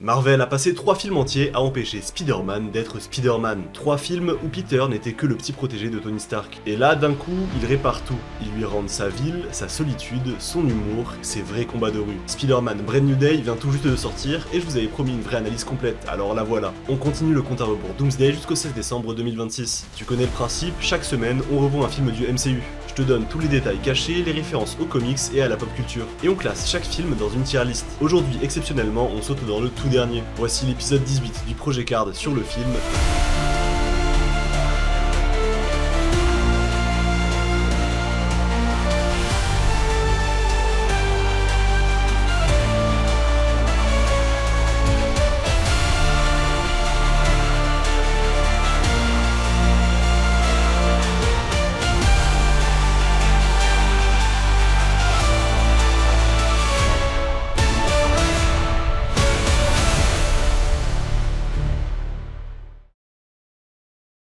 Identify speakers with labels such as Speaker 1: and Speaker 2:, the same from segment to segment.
Speaker 1: Marvel a passé 3 films entiers à empêcher Spider-Man d'être Spider-Man. 3 films où Peter n'était que le petit protégé de Tony Stark. Et là, d'un coup, il répare tout. Il lui rend sa ville, sa solitude, son humour, ses vrais combats de rue. Spider-Man Brand New Day vient tout juste de sortir et je vous avais promis une vraie analyse complète, alors la voilà. On continue le compte à rebours Doomsday jusqu'au 16 décembre 2026. Tu connais le principe, chaque semaine, on revoit un film du MCU. Je te donne tous les détails cachés, les références aux comics et à la pop culture. Et on classe chaque film dans une tier list. Aujourd'hui, exceptionnellement, on saute dans le tout dernier. Voici l'épisode 18 du Projet Card sur le film.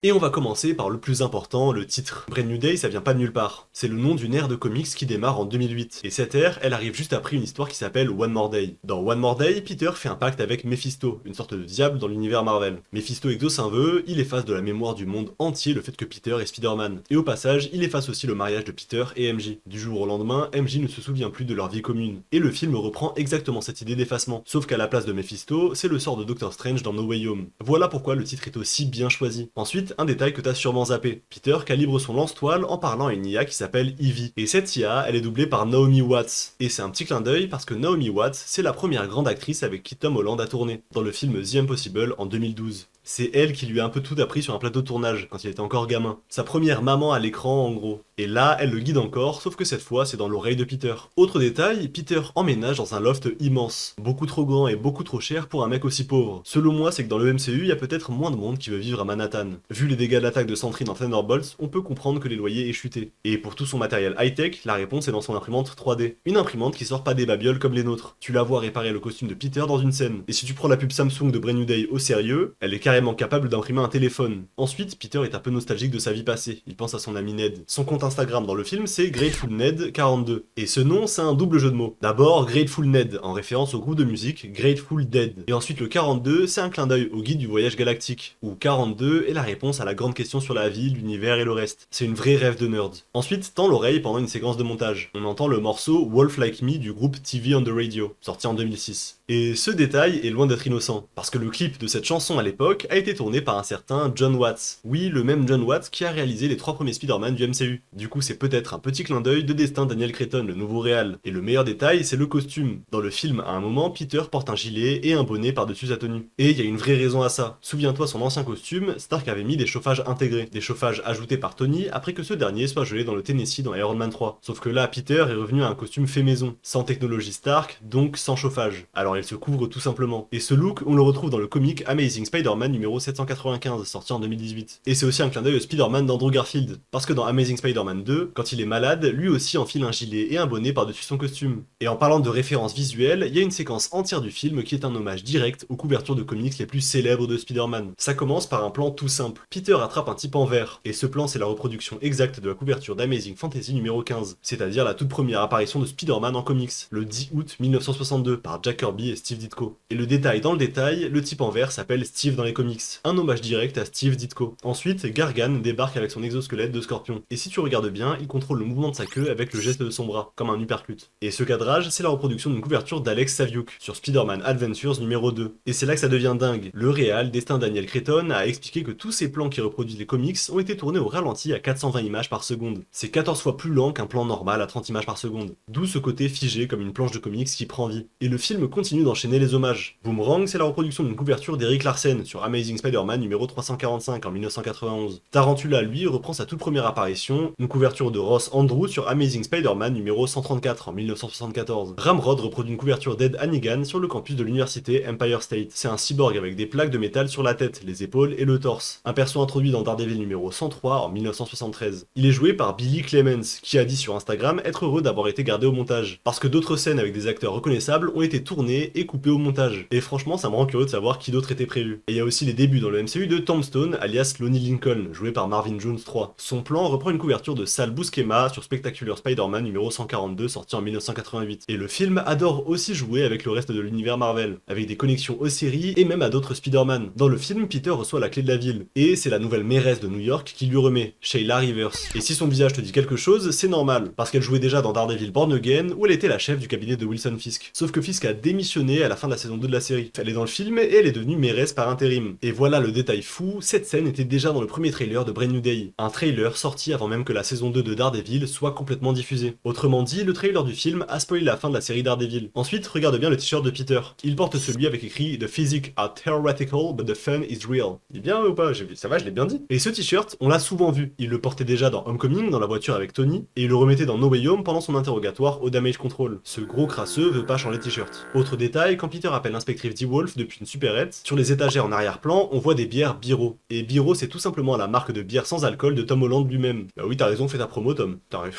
Speaker 1: Et on va commencer par le plus important, le titre. Brand New Day, ça vient pas de nulle part. C'est le nom d'une ère de comics qui démarre en 2008. Et cette ère, elle arrive juste après une histoire qui s'appelle One More Day. Dans One More Day, Peter fait un pacte avec Mephisto, une sorte de diable dans l'univers Marvel. Mephisto exauce un vœu, il efface de la mémoire du monde entier le fait que Peter est Spider-Man. Et au passage, il efface aussi le mariage de Peter et MJ. Du jour au lendemain, MJ ne se souvient plus de leur vie commune. Et le film reprend exactement cette idée d'effacement. Sauf qu'à la place de Mephisto, c'est le sort de Doctor Strange dans No Way Home. Voilà pourquoi le titre est aussi bien choisi. Ensuite, un détail que t'as sûrement zappé. Peter calibre son lance-toile en parlant à une IA qui s'appelle Ivy. Et cette IA, elle est doublée par Naomi Watts. Et c'est un petit clin d'œil parce que Naomi Watts, c'est la première grande actrice avec qui Tom Holland a tourné, dans le film The Impossible en 2012. C'est elle qui lui a un peu tout appris sur un plateau de tournage, quand il était encore gamin. Sa première maman à l'écran, en gros. Et là, elle le guide encore, sauf que cette fois, c'est dans l'oreille de Peter. Autre détail, Peter emménage dans un loft immense. Beaucoup trop grand et beaucoup trop cher pour un mec aussi pauvre. Selon moi, c'est que dans le MCU, il y a peut-être moins de monde qui veut vivre à Manhattan. Vu les dégâts d'attaque de Sentry dans Thunderbolts, on peut comprendre que les loyers aient chuté. Et pour tout son matériel high-tech, la réponse est dans son imprimante 3D. Une imprimante qui sort pas des babioles comme les nôtres. Tu la vois réparer le costume de Peter dans une scène. Et si tu prends la pub Samsung de Brand New Day au sérieux, elle est carrément capable d'imprimer un téléphone. Ensuite, Peter est un peu nostalgique de sa vie passée. Il pense à son ami Ned. Son compte Instagram dans le film, c'est Grateful Ned 42. Et ce nom, c'est un double jeu de mots. D'abord, Grateful Ned, en référence au groupe de musique Grateful Dead. Et ensuite, le 42, c'est un clin d'œil au guide du voyage galactique, où 42 est la réponse à la grande question sur la vie, l'univers et le reste. C'est une vraie rêve de nerd. Ensuite, tend l'oreille pendant une séquence de montage. On entend le morceau Wolf Like Me du groupe TV on the Radio, sorti en 2006. Et ce détail est loin d'être innocent, parce que le clip de cette chanson à l'époque a été tourné par un certain John Watts. Oui, le même John Watts qui a réalisé les 3 premiers Spider-Man du MCU. Du coup, c'est peut-être un petit clin d'œil de destin Daniel Cretton, le nouveau réal. Et le meilleur détail, c'est le costume. Dans le film, à un moment, Peter porte un gilet et un bonnet par-dessus sa tenue. Et il y a une vraie raison à ça. Souviens-toi, son ancien costume, Stark avait mis des chauffages intégrés. Des chauffages ajoutés par Tony après que ce dernier soit gelé dans le Tennessee dans Iron Man 3. Sauf que là, Peter est revenu à un costume fait maison, sans technologie Stark, donc sans chauffage. Alors il se couvre tout simplement. Et ce look, on le retrouve dans le comic Amazing Spider-Man numéro 795, sorti en 2018. Et c'est aussi un clin d'œil au Spider-Man d'Andrew Garfield, parce que dans Amazing Spider-Man 2, quand il est malade, lui aussi enfile un gilet et un bonnet par-dessus son costume. Et en parlant de références visuelles, il y a une séquence entière du film qui est un hommage direct aux couvertures de comics les plus célèbres de Spider-Man. Ça commence par un plan tout simple. Peter attrape un type en verre, et ce plan c'est la reproduction exacte de la couverture d'Amazing Fantasy numéro 15, c'est-à-dire la toute première apparition de Spider-Man en comics, le 10 août 1962, par Jack Kirby et Steve Ditko. Et le détail dans le détail, le type en vert s'appelle Steve dans les comics, un hommage direct à Steve Ditko. Ensuite, Gargan débarque avec son exosquelette de scorpion, et si tu regardes bien, il contrôle le mouvement de sa queue avec le geste de son bras, comme un uppercut. Et ce cadrage, c'est la reproduction d'une couverture d'Alex Saviuk, sur Spider-Man Adventures numéro 2. Et c'est là que ça devient dingue. Le réal, destin Daniel Cretton, a expliqué que tous ces plans qui reproduisent les comics ont été tournés au ralenti à 420 images par seconde. C'est 14 fois plus lent qu'un plan normal à 30 images par seconde. D'où ce côté figé comme une planche de comics qui prend vie. Et le film continue d'enchaîner les hommages. Boomerang, c'est la reproduction d'une couverture d'Eric Larsen sur Amazing Spider-Man numéro 345 en 1991. Tarantula, lui, reprend sa toute première apparition, une couverture de Ross Andrew sur Amazing Spider-Man numéro 134 en 1974. Ramrod reproduit une couverture d'Ed Hannigan sur le campus de l'université Empire State. C'est un cyborg avec des plaques de métal sur la tête, les épaules et le torse. Un personnage perso introduit dans Daredevil numéro 103 en 1973. Il est joué par Billy Clemens, qui a dit sur Instagram être heureux d'avoir été gardé au montage, parce que d'autres scènes avec des acteurs reconnaissables ont été tournées et coupées au montage. Et franchement, ça me rend curieux de savoir qui d'autre était prévu. Et il y a aussi les débuts dans le MCU de Tombstone, alias Lonnie Lincoln, joué par Marvin Jones 3. Son plan reprend une couverture de Sal Buscema sur Spectacular Spider-Man numéro 142 sorti en 1988. Et le film adore aussi jouer avec le reste de l'univers Marvel, avec des connexions aux séries et même à d'autres Spider-Man. Dans le film, Peter reçoit la clé de la ville, et c'est la nouvelle mairesse de New York qui lui remet, Sheila Rivers. Et si son visage te dit quelque chose, c'est normal, parce qu'elle jouait déjà dans Daredevil Born Again, où elle était la chef du cabinet de Wilson Fisk. Sauf que Fisk a démissionné à la fin de la saison 2 de la série. Elle est dans le film et elle est devenue mairesse par intérim. Et voilà le détail fou, cette scène était déjà dans le premier trailer de Brand New Day. Un trailer sorti avant même que la saison 2 de Daredevil soit complètement diffusée. Autrement dit, le trailer du film a spoilé la fin de la série Daredevil. Ensuite, regarde bien le t-shirt de Peter. Il porte celui avec écrit The physics are theoretical but the fun is real. Il est bien ou pas? Ça va, je l'ai bien dit. Et ce t-shirt, on l'a souvent vu. Il le portait déjà dans Homecoming, dans la voiture avec Tony, et il le remettait dans No Way Home pendant son interrogatoire au Damage Control. Ce gros crasseux veut pas changer de t-shirt. Autre détail, quand Peter appelle l'inspectrice D-Wolf depuis une supérette, sur les étagères en arrière-plan, on voit des bières Biro. Et Biro, c'est tout simplement la marque de bière sans alcool de Tom Holland lui-même. Bah oui, t'as raison, fais ta promo, Tom. T'arrives.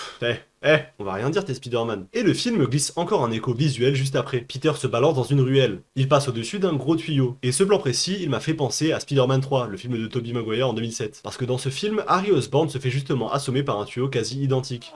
Speaker 1: On va rien dire, t'es Spider-Man. Et le film glisse encore un écho visuel juste après. Peter se balance dans une ruelle. Il passe au-dessus d'un gros tuyau. Et ce plan précis, il m'a fait penser à Spider-Man 3, le film de Tobey Maguire en 2007. Parce que dans ce film, Harry Osborn se fait justement assommer par un tuyau quasi identique.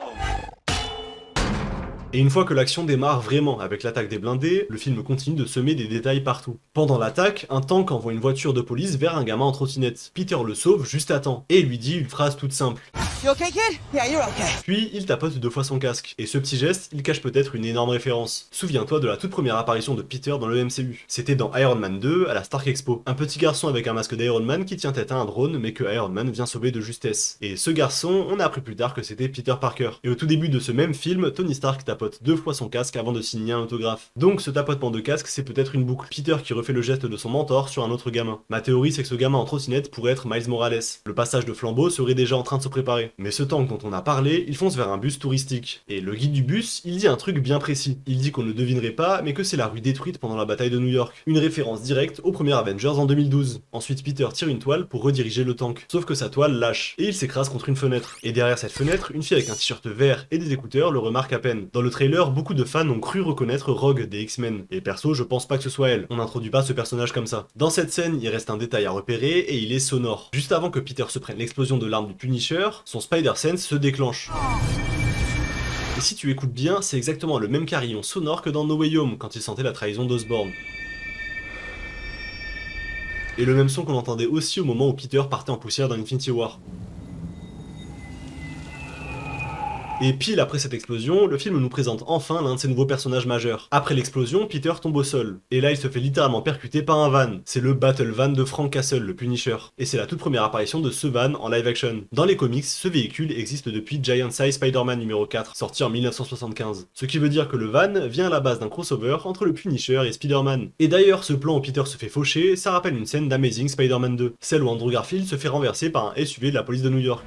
Speaker 1: Et une fois que l'action démarre vraiment avec l'attaque des blindés, le film continue de semer des détails partout. Pendant l'attaque, un tank envoie une voiture de police vers un gamin en trottinette. Peter le sauve juste à temps, et lui dit une phrase toute simple. You okay, kid? Yeah, you're okay. Puis il tapote 2 fois son casque, et ce petit geste, il cache peut-être une énorme référence. Souviens-toi de la toute première apparition de Peter dans le MCU. C'était dans Iron Man 2 à la Stark Expo. Un petit garçon avec un masque d'Iron Man qui tient tête à un drone, mais que Iron Man vient sauver de justesse. Et ce garçon, on a appris plus tard que c'était Peter Parker. Et au tout début de ce même film, Tony Stark tapote 2 fois son casque avant de signer un autographe. Donc ce tapotement de casque, c'est peut-être une boucle. Peter qui refait le geste de son mentor sur un autre gamin. Ma théorie, c'est que ce gamin en trottinette pourrait être Miles Morales. Le passage de flambeau serait déjà en train de se préparer. Mais ce tank dont on a parlé, il fonce vers un bus touristique. Et le guide du bus, il dit un truc bien précis. Il dit qu'on ne devinerait pas, mais que c'est la rue détruite pendant la bataille de New York. Une référence directe au premier Avengers en 2012. Ensuite, Peter tire une toile pour rediriger le tank. Sauf que sa toile lâche, et il s'écrase contre une fenêtre. Et derrière cette fenêtre, une fille avec un t-shirt vert et des écouteurs le remarque à peine. Dans le trailer, beaucoup de fans ont cru reconnaître Rogue des X-Men. Et perso, je pense pas que ce soit elle. On n'introduit pas ce personnage comme ça. Dans cette scène, il reste un détail à repérer, et il est sonore. Juste avant que Peter se prenne l'explosion de l'arme du Punisher, son Spider-Sense se déclenche. Et si tu écoutes bien, c'est exactement le même carillon sonore que dans No Way Home, quand il sentait la trahison d'Osborn. Et le même son qu'on entendait aussi au moment où Peter partait en poussière dans Infinity War. Et pile après cette explosion, le film nous présente enfin l'un de ses nouveaux personnages majeurs. Après l'explosion, Peter tombe au sol. Et là, il se fait littéralement percuter par un van. C'est le Battle Van de Frank Castle, le Punisher. Et c'est la toute première apparition de ce van en live action. Dans les comics, ce véhicule existe depuis Giant Size Spider-Man numéro 4, sorti en 1975. Ce qui veut dire que le van vient à la base d'un crossover entre le Punisher et Spider-Man. Et d'ailleurs, ce plan où Peter se fait faucher, ça rappelle une scène d'Amazing Spider-Man 2, celle où Andrew Garfield se fait renverser par un SUV de la police de New York.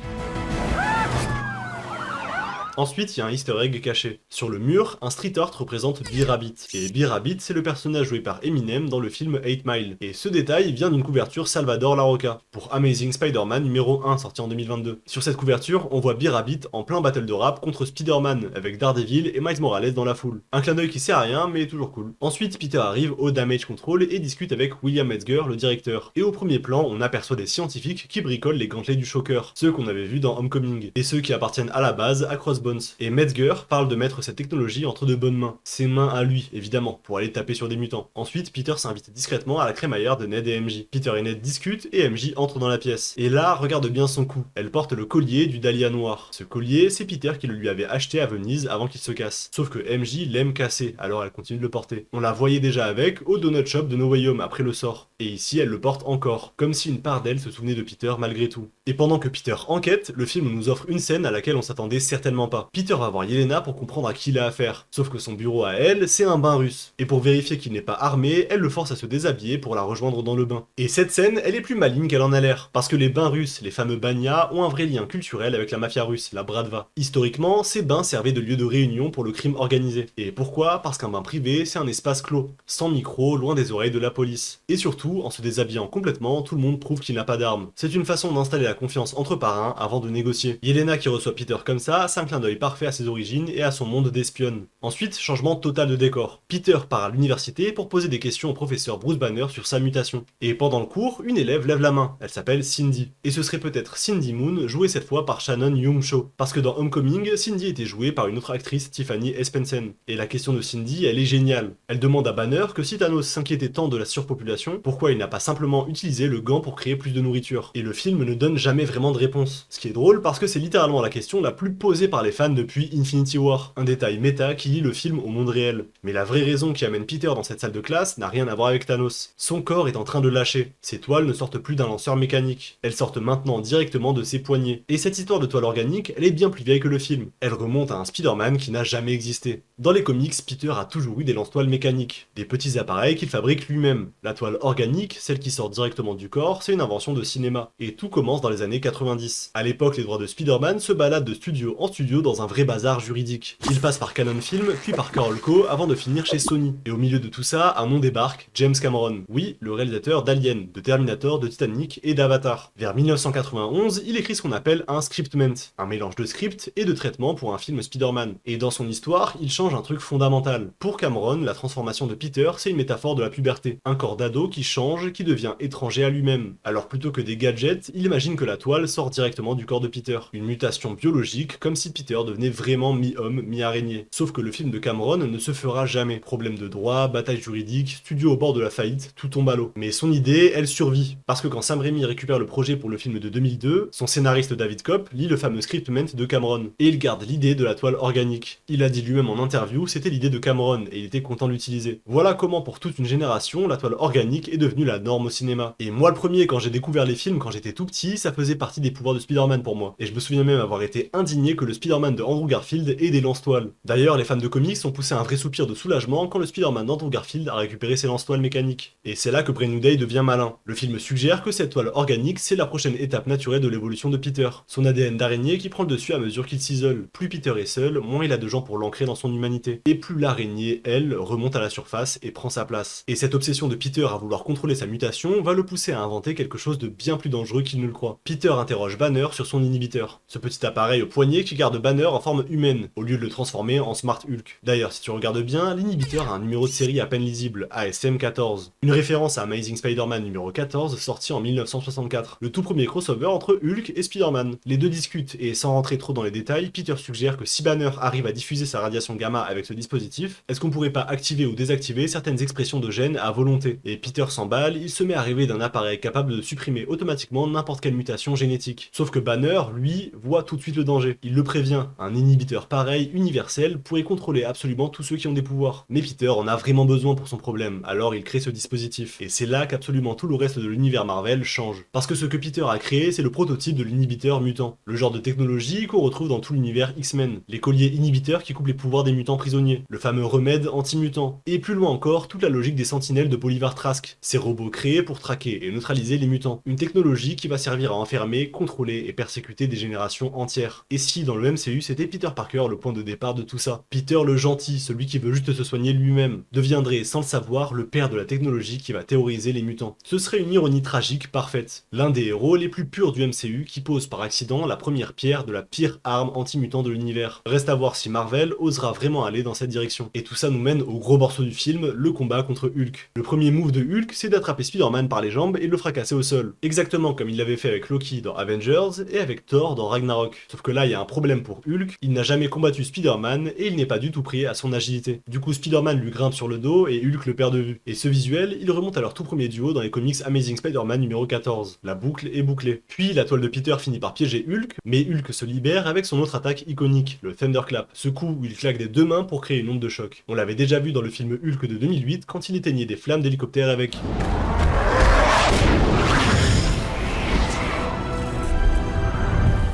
Speaker 1: Ensuite, il y a un easter egg caché. Sur le mur, un street art représente B-Rabbit. Et B-Rabbit, c'est le personnage joué par Eminem dans le film 8 Mile. Et ce détail vient d'une couverture Salvador Larroca, pour Amazing Spider-Man numéro 1, sorti en 2022. Sur cette couverture, on voit B-Rabbit en plein battle de rap contre Spider-Man, avec Daredevil et Miles Morales dans la foule. Un clin d'œil qui sert à rien, mais toujours cool. Ensuite, Peter arrive au Damage Control et discute avec William Metzger, le directeur. Et au premier plan, on aperçoit des scientifiques qui bricolent les gantelets du Shocker, ceux qu'on avait vus dans Homecoming, et ceux qui appartiennent à la base à Crossbones. Et Metzger parle de mettre cette technologie entre de bonnes mains. Ses mains à lui, évidemment, pour aller taper sur des mutants. Ensuite, Peter s'invite discrètement à la crémaillère de Ned et MJ. Peter et Ned discutent et MJ entre dans la pièce. Et là, regarde bien son cou. Elle porte le collier du Dahlia noir. Ce collier, c'est Peter qui le lui avait acheté à Venise avant qu'il se casse. Sauf que MJ l'aime casser, alors elle continue de le porter. On la voyait déjà avec au Donut Shop de No Way Home après le sort. Et ici, elle le porte encore, comme si une part d'elle se souvenait de Peter malgré tout. Et pendant que Peter enquête, le film nous offre une scène à laquelle on s'attendait certainement pas. pas. Peter va voir Yelena pour comprendre à qui il a affaire, sauf que son bureau à elle, c'est un bain russe. Et pour vérifier qu'il n'est pas armé, elle le force à se déshabiller pour la rejoindre dans le bain. Et cette scène, elle est plus maligne qu'elle en a l'air, parce que les bains russes, les fameux banyas, ont un vrai lien culturel avec la mafia russe, la Bratva. Historiquement, ces bains servaient de lieu de réunion pour le crime organisé. Et pourquoi? Parce qu'un bain privé, c'est un espace clos, sans micro, loin des oreilles de la police. Et surtout, en se déshabillant complètement, tout le monde prouve qu'il n'a pas d'armes. C'est une façon d'installer la confiance entre parrains avant de négocier. Yelena qui reçoit Peter comme ça, c'est un clin d'œil parfait à ses origines et à son monde d'espionne. Ensuite, changement total de décor. Peter part à l'université pour poser des questions au professeur Bruce Banner sur sa mutation. Et pendant le cours, une élève lève la main. Elle s'appelle Cindy. Et ce serait peut-être Cindy Moon, jouée cette fois par Shannon Young-cho. Parce que dans Homecoming, Cindy était jouée par une autre actrice, Tiffany Espensen. Et la question de Cindy, elle est géniale. Elle demande à Banner que si Thanos s'inquiétait tant de la surpopulation, pourquoi il n'a pas simplement utilisé le gant pour créer plus de nourriture. Et le film ne donne jamais vraiment de réponse. Ce qui est drôle parce que c'est littéralement la question la plus posée par les fans depuis Infinity War. Un détail méta qui lie le film au monde réel. Mais la vraie raison qui amène Peter dans cette salle de classe n'a rien à voir avec Thanos. Son corps est en train de lâcher. Ses toiles ne sortent plus d'un lanceur mécanique. Elles sortent maintenant directement de ses poignets. Et cette histoire de toile organique, elle est bien plus vieille que le film. Elle remonte à un Spider-Man qui n'a jamais existé. Dans les comics, Peter a toujours eu des lance-toiles mécaniques. Des petits appareils qu'il fabrique lui-même. La toile organique, celle qui sort directement du corps, c'est une invention de cinéma. Et tout commence dans les années 90. À l'époque, les droits de Spider-Man se baladent de studio en studio dans un vrai bazar juridique. Il passe par Canon Film, puis par Carol Co, avant de finir chez Sony. Et au milieu de tout ça, un nom débarque, James Cameron. Oui, le réalisateur d'Alien, de Terminator, de Titanic et d'Avatar. Vers 1991, il écrit ce qu'on appelle un scriptment, un mélange de script et de traitement pour un film Spider-Man. Et dans son histoire, il change un truc fondamental. Pour Cameron, la transformation de Peter, c'est une métaphore de la puberté. Un corps d'ado qui change, qui devient étranger à lui-même. Alors plutôt que des gadgets, il imagine que la toile sort directement du corps de Peter. Une mutation biologique, comme si Peter devenait vraiment mi-homme, mi-araignée. Sauf que le film de Cameron ne se fera jamais. Problème de droit, bataille juridique, studio au bord de la faillite, tout tombe à l'eau. Mais son idée, elle survit. Parce que quand Sam Raimi récupère le projet pour le film de 2002, son scénariste David Kopp lit le fameux scriptment de Cameron. Et il garde l'idée de la toile organique. Il a dit lui-même en interview, c'était l'idée de Cameron, et il était content de l'utiliser. Voilà comment pour toute une génération, la toile organique est devenue la norme au cinéma. Et moi le premier, quand j'ai découvert les films quand j'étais tout petit, ça faisait partie des pouvoirs de Spider-Man pour moi. Et je me souviens même avoir été indigné que le Spider-Man de Andrew Garfield ait des lance-toiles. D'ailleurs, les fans de comics ont poussé un vrai soupir de soulagement quand le Spider-Man d'Andrew Garfield a récupéré ses lance-toiles mécaniques. Et c'est là que Brand New Day devient malin. Le film suggère que cette toile organique, c'est la prochaine étape naturelle de l'évolution de Peter. Son ADN d'araignée qui prend le dessus à mesure qu'il s'isole. Plus Peter est seul, moins il a de gens pour l'ancrer dans son humanité. Et plus l'araignée, elle, remonte à la surface et prend sa place. Et cette obsession de Peter à vouloir contrôler sa mutation va le pousser à inventer quelque chose de bien plus dangereux qu'il ne le croit. Peter interroge Banner sur son inhibiteur. Ce petit appareil au poignet qui garde Banner en forme humaine, au lieu de le transformer en Smart Hulk. D'ailleurs, si tu regardes bien, l'inhibiteur a un numéro de série à peine lisible, ASM 14. Une référence à Amazing Spider-Man numéro 14, sorti en 1964. Le tout premier crossover entre Hulk et Spider-Man. Les deux discutent, et sans rentrer trop dans les détails, Peter suggère que si Banner arrive à diffuser sa radiation gamma avec ce dispositif, est-ce qu'on pourrait pas activer ou désactiver certaines expressions de gènes à volonté? Et Peter s'emballe, il se met à rêver d'un appareil capable de supprimer automatiquement n'importe quelle mutation génétique. Sauf que Banner, lui, voit tout de suite le danger. Il le prévient, un inhibiteur pareil, universel, pourrait contrôler absolument tous ceux qui ont des pouvoirs. Mais Peter en a vraiment besoin pour son problème, alors il crée ce dispositif. Et c'est là qu'absolument tout le reste de l'univers Marvel change. Parce que ce que Peter a créé, c'est le prototype de l'inhibiteur mutant. Le genre de technologie qu'on retrouve dans tout l'univers X-Men. Les colliers inhibiteurs qui coupent les pouvoirs des mutants prisonniers. Le fameux remède anti-mutant. Et plus loin encore, toute la logique des sentinelles de Bolivar Trask. Ces robots créés pour traquer et neutraliser les mutants. Une technologie qui va servir à enfermer, contrôler et persécuter des générations entières. Et si dans le MCU c'était Peter Parker le point de départ de tout ça? Peter le gentil, celui qui veut juste se soigner lui-même, deviendrait sans le savoir le père de la technologie qui va terroriser les mutants. Ce serait une ironie tragique parfaite. L'un des héros les plus purs du MCU qui pose par accident la première pierre de la pire arme anti-mutant de l'univers. Reste à voir si Marvel osera vraiment aller dans cette direction. Et tout ça nous mène au gros morceau du film, le combat contre Hulk. Le premier move de Hulk, c'est d'attraper Spider-Man par les jambes et de le fracasser au sol. Exactement comme il l'avait fait avec Loki dans Avengers et avec Thor dans Ragnarok. Sauf que là, il y a un problème pour Hulk, il n'a jamais combattu Spider-Man et il n'est pas du tout prêt à son agilité. Du coup, Spider-Man lui grimpe sur le dos et Hulk le perd de vue. Et ce visuel, il remonte à leur tout premier duo dans les comics Amazing Spider-Man numéro 14. La boucle est bouclée. Puis la toile de Peter finit par piéger Hulk, mais Hulk se libère avec son autre attaque iconique, le Thunderclap. Ce coup où il claque des deux mains pour créer une onde de choc. On l'avait déjà vu dans le film Hulk de 2008 quand il éteignait des flammes d'hélicoptère avec.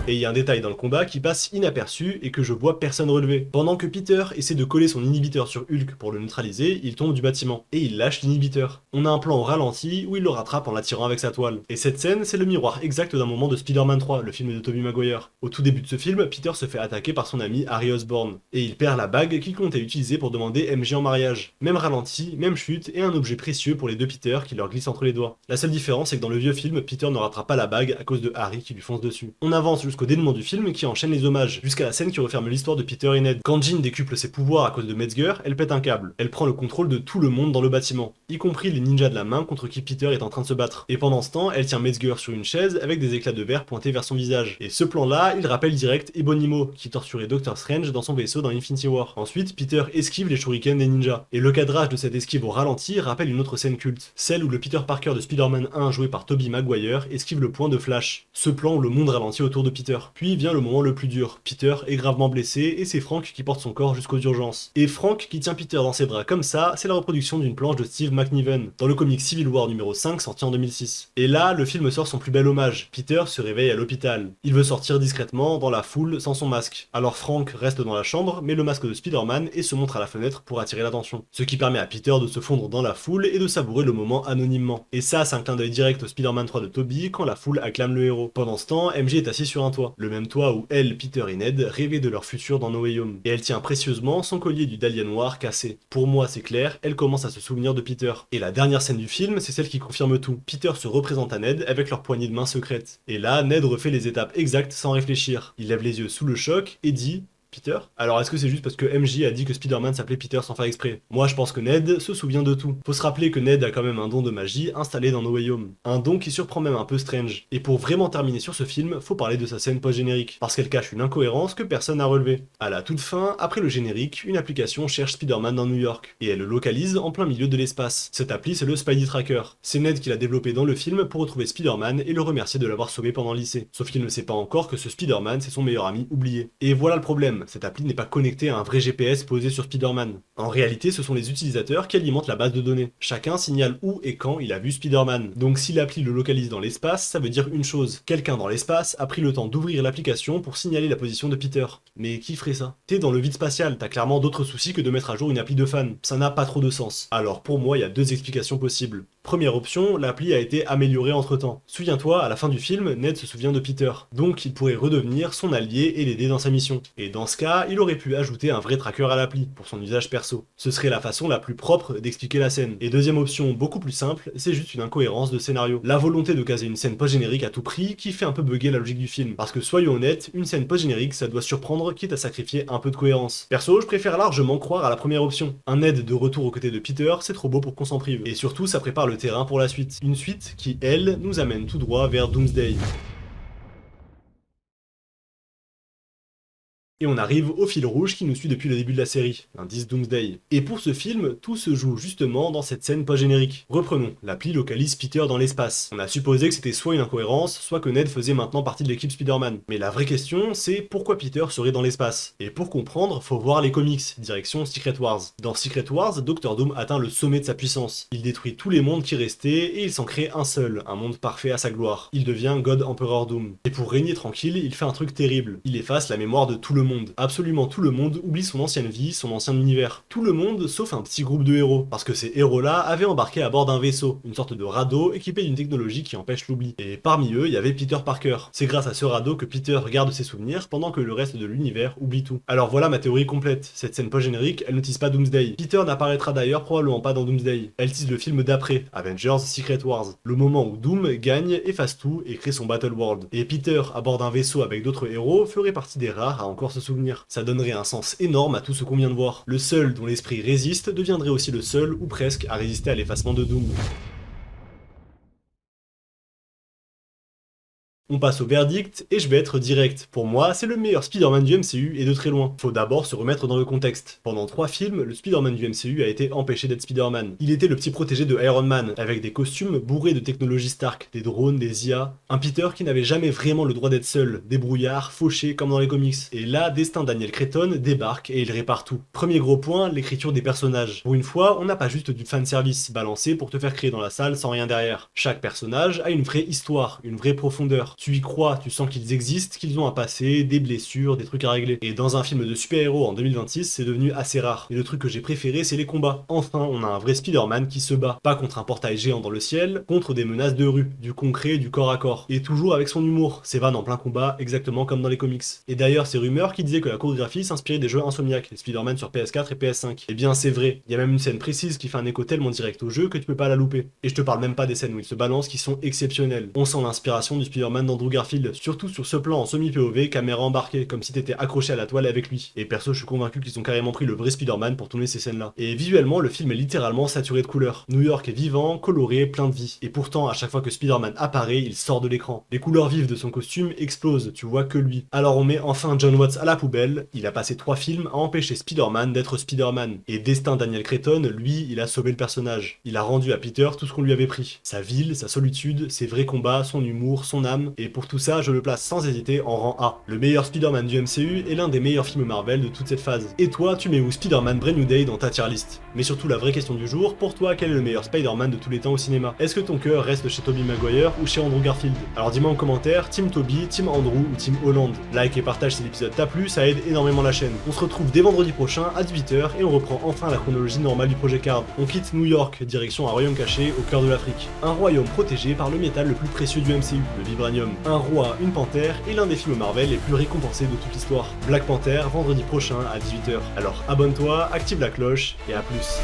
Speaker 1: Et Mais il y a un détail dans le combat qui passe inaperçu et que je vois personne relever. Pendant que Peter essaie de coller son inhibiteur sur Hulk pour le neutraliser, il tombe du bâtiment, et il lâche l'inhibiteur. On a un plan au ralenti où il le rattrape en l'attirant avec sa toile. Et cette scène, c'est le miroir exact d'un moment de Spider-Man 3, le film de Tobey Maguire. Au tout début de ce film, Peter se fait attaquer par son ami Harry Osborn, et il perd la bague qu'il comptait utiliser pour demander MJ en mariage. Même ralenti, même chute, et un objet précieux pour les deux Peter qui leur glisse entre les doigts. La seule différence, c'est que dans le vieux film, Peter ne rattrape pas la bague à cause de Harry qui lui fonce dessus. On avance jusqu'au dénouement du film qui enchaîne les hommages, jusqu'à la scène qui referme l'histoire de Peter et Ned. Quand Jean décuple ses pouvoirs à cause de Metzger, elle pète un câble. Elle prend le contrôle de tout le monde dans le bâtiment, y compris les ninjas de la main contre qui Peter est en train de se battre. Et pendant ce temps, elle tient Metzger sur une chaise avec des éclats de verre pointés vers son visage. Et ce plan-là, il rappelle direct Ebonimo, qui torturait Doctor Strange dans son vaisseau dans Infinity War. Ensuite, Peter esquive les shurikens des ninjas. Et le cadrage de cette esquive au ralenti rappelle une autre scène culte, celle où le Peter Parker de Spider-Man 1 joué par Tobey Maguire esquive le point de Flash. Ce plan où le monde ralentit autour de Peter. Puis vient le moment le plus dur. Peter est gravement blessé et c'est Frank qui porte son corps jusqu'aux urgences. Et Frank qui tient Peter dans ses bras comme ça, c'est la reproduction d'une planche de Steve McNiven, dans le comic Civil War numéro 5 sorti en 2006. Et là, le film sort son plus bel hommage. Peter se réveille à l'hôpital. Il veut sortir discrètement, dans la foule, sans son masque. Alors Frank reste dans la chambre, met le masque de Spider-Man et se montre à la fenêtre pour attirer l'attention. Ce qui permet à Peter de se fondre dans la foule et de savourer le moment anonymement. Et ça, c'est un clin d'œil direct au Spider-Man 3 de Tobey quand la foule acclame le héros. Pendant ce temps, MJ est assis sur un toit. Le même toit où elle, Peter et Ned rêvaient de leur futur dans No Way Home. Et elle tient précieusement son collier du dahlia noir cassé. Pour moi, c'est clair, elle commence à se souvenir de Peter. Et la dernière scène du film, c'est celle qui confirme tout. Peter se représente à Ned avec leur poignée de main secrète. Et là, Ned refait les étapes exactes sans réfléchir. Il lève les yeux sous le choc et dit: Peter? Alors est-ce que c'est juste parce que MJ a dit que Spider-Man s'appelait Peter sans faire exprès? Moi je pense que Ned se souvient de tout. Faut se rappeler que Ned a quand même un don de magie installé dans No Way Home. Un don qui surprend même un peu Strange. Et pour vraiment terminer sur ce film, faut parler de sa scène post-générique, parce qu'elle cache une incohérence que personne n'a relevée. À la toute fin, après le générique, une application cherche Spider-Man dans New York, et elle le localise en plein milieu de l'espace. Cette appli c'est le Spidey Tracker. C'est Ned qui l'a développé dans le film pour retrouver Spider-Man et le remercier de l'avoir sauvé pendant le lycée. Sauf qu'il ne sait pas encore que ce Spider-Man c'est son meilleur ami oublié. Et voilà le problème, cette appli n'est pas connectée à un vrai GPS posé sur Spider-Man. En réalité, ce sont les utilisateurs qui alimentent la base de données. Chacun signale où et quand il a vu Spider-Man. Donc si l'appli le localise dans l'espace, ça veut dire une chose. Quelqu'un dans l'espace a pris le temps d'ouvrir l'application pour signaler la position de Peter. Mais qui ferait ça? T'es dans le vide spatial, t'as clairement d'autres soucis que de mettre à jour une appli de fan. Ça n'a pas trop de sens. Alors pour moi, il y a deux explications possibles. Première option, l'appli a été améliorée entre temps. Souviens-toi, à la fin du film, Ned se souvient de Peter. Donc il pourrait redevenir son allié et l'aider dans sa mission. Et dans ce cas, il aurait pu ajouter un vrai tracker à l'appli, pour son usage perso. Ce serait la façon la plus propre d'expliquer la scène. Et deuxième option, beaucoup plus simple, c'est juste une incohérence de scénario. La volonté de caser une scène post-générique à tout prix qui fait un peu bugger la logique du film. Parce que soyons honnêtes, une scène post-générique, ça doit surprendre quitte à sacrifier un peu de cohérence. Perso, je préfère largement croire à la première option. Un Ned de retour aux côtés de Peter, c'est trop beau pour qu'on s'en prive. Et surtout, ça prépare le terrain pour la suite. Une suite qui, elle, nous amène tout droit vers Doomsday. Et on arrive au fil rouge qui nous suit depuis le début de la série, l'indice Doomsday. Et pour ce film, tout se joue justement dans cette scène post-générique. Reprenons, l'appli localise Peter dans l'espace. On a supposé que c'était soit une incohérence, soit que Ned faisait maintenant partie de l'équipe Spider-Man. Mais la vraie question, c'est pourquoi Peter serait dans l'espace? Et pour comprendre, faut voir les comics, direction Secret Wars. Dans Secret Wars, Doctor Doom atteint le sommet de sa puissance. Il détruit tous les mondes qui restaient et il s'en crée un seul, un monde parfait à sa gloire. Il devient God Emperor Doom. Et pour régner tranquille, il fait un truc terrible. Il efface la mémoire de tout le monde. Absolument tout le monde oublie son ancienne vie, son ancien univers. Tout le monde sauf un petit groupe de héros, parce que ces héros-là avaient embarqué à bord d'un vaisseau, une sorte de radeau équipé d'une technologie qui empêche l'oubli. Et parmi eux, il y avait Peter Parker. C'est grâce à ce radeau que Peter garde ses souvenirs pendant que le reste de l'univers oublie tout. Alors voilà ma théorie complète. Cette scène post-générique, elle ne tease pas Doomsday. Peter n'apparaîtra d'ailleurs probablement pas dans Doomsday. Elle tease le film d'après, Avengers Secret Wars. Le moment où Doom gagne, efface tout et crée son Battle World. Et Peter, à bord d'un vaisseau avec d'autres héros, ferait partie des rares à encore se souvenir. Ça donnerait un sens énorme à tout ce qu'on vient de voir. Le seul dont l'esprit résiste deviendrait aussi le seul, ou presque, à résister à l'effacement de Doom. On passe au verdict, et je vais être direct. Pour moi, c'est le meilleur Spider-Man du MCU, et de très loin. Faut d'abord se remettre dans le contexte. Pendant 3 films, le Spider-Man du MCU a été empêché d'être Spider-Man. Il était le petit protégé de Iron Man, avec des costumes bourrés de technologie Stark, des drones, des IA. Un Peter qui n'avait jamais vraiment le droit d'être seul, débrouillard, fauché comme dans les comics. Et là, Destin Daniel Cretton débarque et il répare tout. Premier gros point, l'écriture des personnages. Pour une fois, on n'a pas juste du fanservice balancé pour te faire créer dans la salle sans rien derrière. Chaque personnage a une vraie histoire, une vraie profondeur. super-héros-monstres. Tu y crois, tu sens qu'ils existent, qu'ils ont un passé, des blessures, des trucs à régler. Et dans un film de super-héros en 2026, c'est devenu assez rare. Et le truc que j'ai préféré, c'est les combats. Enfin, on a un vrai Spider-Man qui se bat. Pas contre un portail géant dans le ciel, contre des menaces de rue, du concret, du corps à corps. Et toujours avec son humour, ses vannes en plein combat, exactement comme dans les comics. Et d'ailleurs, ces rumeurs qui disaient que la chorégraphie s'inspirait des jeux Insomniac, les Spider-Man sur PS4 et PS5. Eh bien, c'est vrai. Il y a même une scène précise qui fait un écho tellement direct au jeu que tu peux pas la louper. Et je te parle même pas des scènes où il se balance qui sont exceptionnelles. On sent l'inspiration du Spider-Man d'Andrew Garfield, surtout sur ce plan en semi-POV, caméra embarquée, comme si t'étais accroché à la toile avec lui. Et perso, je suis convaincu qu'ils ont carrément pris le vrai Spider-Man pour tourner ces scènes-là. Et visuellement, le film est littéralement saturé de couleurs. New York est vivant, coloré, plein de vie. Et pourtant, à chaque fois que Spider-Man apparaît, il sort de l'écran. Les couleurs vives de son costume explosent, tu vois que lui. Alors on met enfin John Watts à la poubelle, il a passé 3 films à empêcher Spider-Man d'être Spider-Man. Et destin Daniel Cretton, lui, il a sauvé le personnage. Il a rendu à Peter tout ce qu'on lui avait pris. Sa ville, sa solitude, ses vrais combats, son humour, son âme. Et pour tout ça, je le place sans hésiter en rang A. Le meilleur Spider-Man du MCU et l'un des meilleurs films Marvel de toute cette phase. Et toi, tu mets où Spider-Man Brand New Day dans ta tier list? Mais surtout la vraie question du jour, pour toi, quel est le meilleur Spider-Man de tous les temps au cinéma? Est-ce que ton cœur reste chez Tobey Maguire ou chez Andrew Garfield? Alors dis-moi en commentaire, Team Tobey, Team Andrew ou Team Holland. Like et partage si l'épisode t'a plu, ça aide énormément la chaîne. On se retrouve dès vendredi prochain à 18h et on reprend enfin la chronologie normale du projet Card. On quitte New York, direction un royaume caché au cœur de l'Afrique. Un royaume protégé par le métal le plus précieux du MCU, le vibranium. Un roi, une panthère et l'un des films Marvel les plus récompensés de toute l'histoire. Black Panther, vendredi prochain à 18h. Alors abonne-toi, active la cloche et à plus.